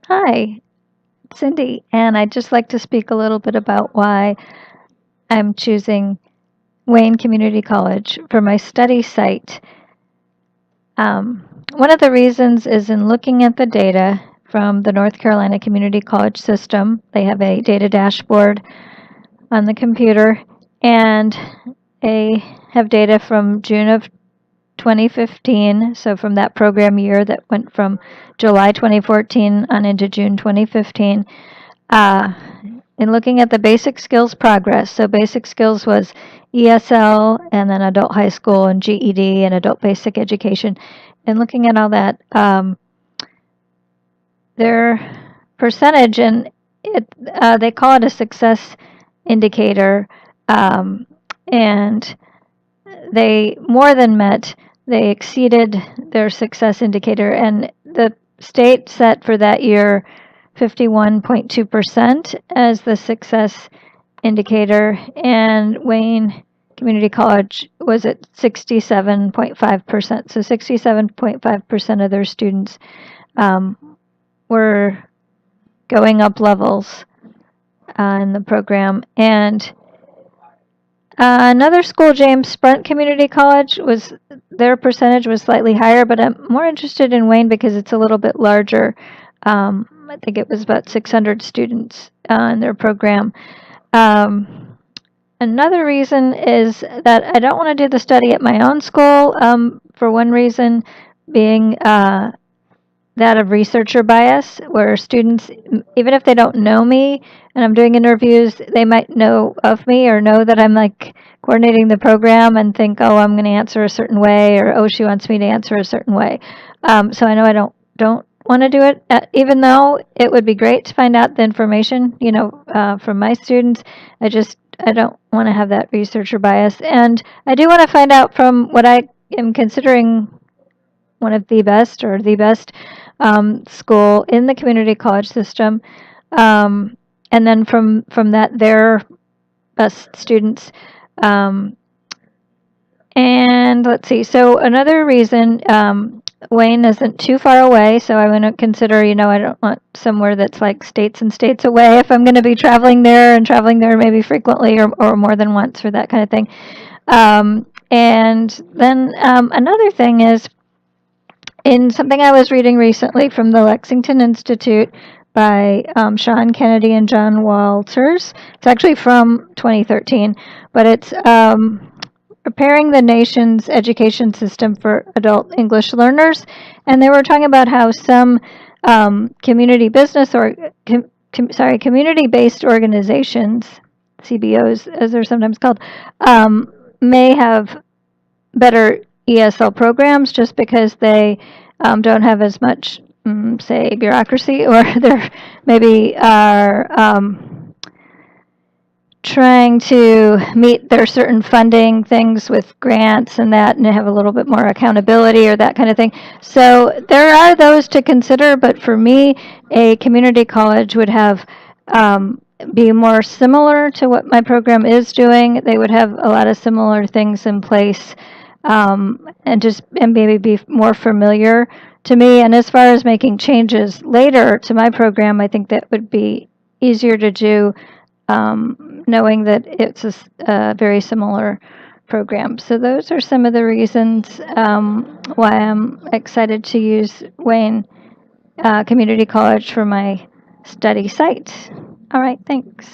Hi, Cindy, and I'd just like to speak a little bit about why I'm choosing Wayne Community College for my study site. One of the reasons is in looking at the data from the North Carolina Community College system. They have a data dashboard on the computer, and they have data from June of 2015, so from that program year that went from July 2014 on into June 2015. Uh, in looking at the basic skills progress, so basic skills was ESL and then adult high school and GED and adult basic education. And looking at all that, their percentage, and they call it a success indicator, and they more than met, they exceeded their success indicator, and the state set for that year 51.2% as the success indicator, and Wayne Community College was at 67.5%. So 67.5% of their students were going up levels in the program. And another school, James Sprent Community College, was their percentage was slightly higher, but I'm more interested in Wayne because it's a little bit larger. I think it was about 600 students in their program. Another reason is that I don't want to do the study at my own school, for one reason being that of researcher bias, where students, even if they don't know me and I'm doing interviews, they might know of me or know that I'm like coordinating the program and think, oh, I'm going to answer a certain way, or oh, she wants me to answer a certain way. So I know I don't want to do it, even though it would be great to find out the information, from my students. I don't want to have that researcher bias, and I do want to find out from what I am considering one of the best or the best school in the community college system, and then from that, their best students. And let's see. So another reason, Wayne isn't too far away, so I want to consider. I don't want somewhere that's like states and states away if I'm going to be traveling there and traveling there maybe frequently or more than once or that kind of thing. And then another thing is, in something I was reading recently from the Lexington Institute by Sean Kennedy and John Walters. It's actually from 2013, but it's preparing the nation's education system for adult English learners. And they were talking about how some community-based organizations, CBOs as they're sometimes called, may have better ESL programs just because they don't have as much, say, bureaucracy, or they're maybe are trying to meet their certain funding things with grants and that, and have a little bit more accountability or that kind of thing. So there are those to consider, but for me, a community college would have be more similar to what my program is doing. They would have a lot of similar things in place, and maybe be more familiar to me. And as far as making changes later to my program, I think that would be easier to do, knowing that it's a very similar program. So those are some of the reasons why I'm excited to use Wayne Community College for my study site. All right, thanks.